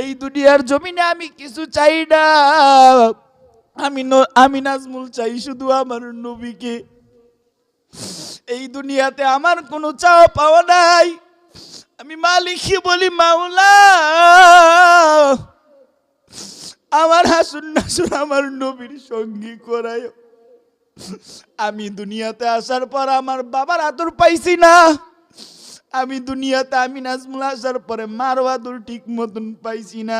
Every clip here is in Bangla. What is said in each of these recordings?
এই দুনিয়ার জমিনে আমি কিছু চাই না, আমি নাজমুল চাই শুধু আমার নবীকে। এই দুনিয়াতে আমার কোনো চাওয়া পাওয়া নাই। আমি মালিককে বলি, মাওলা আমার হাসুন নাসুন আমার নবীর সঙ্গী করায়। আমি দুনিয়াতে আসার পর আমার বাবার আদর পাইছি না, আমি দুনিয়াতে আমি নাজমুল আসার পরে মারও আদর ঠিক মতন পাইছি না।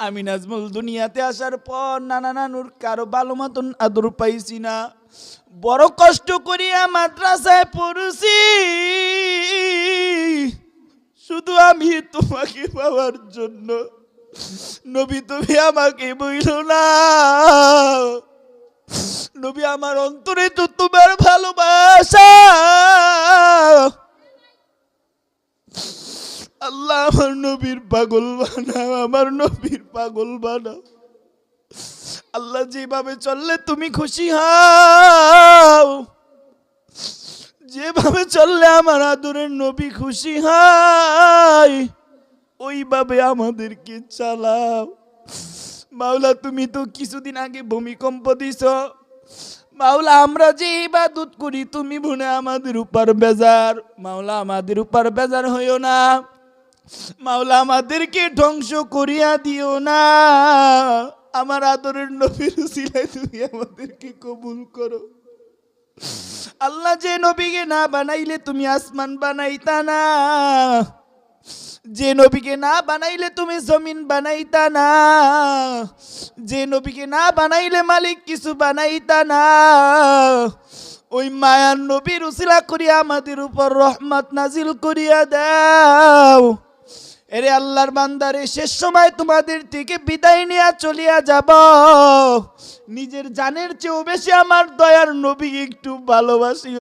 আমি নাজমুল দুনিয়াতে আসার পর নানা নানুর কারো ভালো মতন আদর পাইছি না। বড় কষ্ট করিয়া মাদ্রাসায় পড়ছি শুধু আমি তোমাকে পাওয়ার জন্য। নবী তুমি আমাকে বইল না, নবী আমার অন্তরে তো তোমার ভালোবাসা। আল্লাহ আমার নবীর পাগল বানাও, আমার নবীর পাগল বানাও। আল্লাহ যেভাবে চললে তুমি খুশি হও, যেভাবে চললে আমার আদরের নবী খুশি হয়, ওইভাবে আমাদেরকে চালাও। মাওলা তুমি তো কিছুদিন আগে ভূমিকম্প দিছ, মাওলা আমরা যে ইবাদত করি তুমি মনে আমাদের উপর বেজার। মাওলা আমাদের উপর বেজার হইও না, মাওলা আমাদেরকে ধ্বংস করিয়া দিও না। আমার আদরের নবীর উসিলায় তুমি আমাদেরকে কবুল করো। আল্লাহ যে নবীকে না বানাইলে তুমি আসমান বানাইতা না, যে নবীকে না বানাইলে তুমি জমিন বানাইতা না, যে নবীকে না বানাইলে মালিক কিছু বানাইতা না। ওই মায়ার নবীর উসিলা করিয়া আমাদের উপর রহমত নাজিল করিয়া দাও। এরে আল্লাহর বান্দারে শেষ সময় তোমাদের থেকে বিদায় নিয়ে চলিয়া যাব, নিজের জানের চেয়েও বেশি আমার দয়ার নবী একটু ভালোবাসি।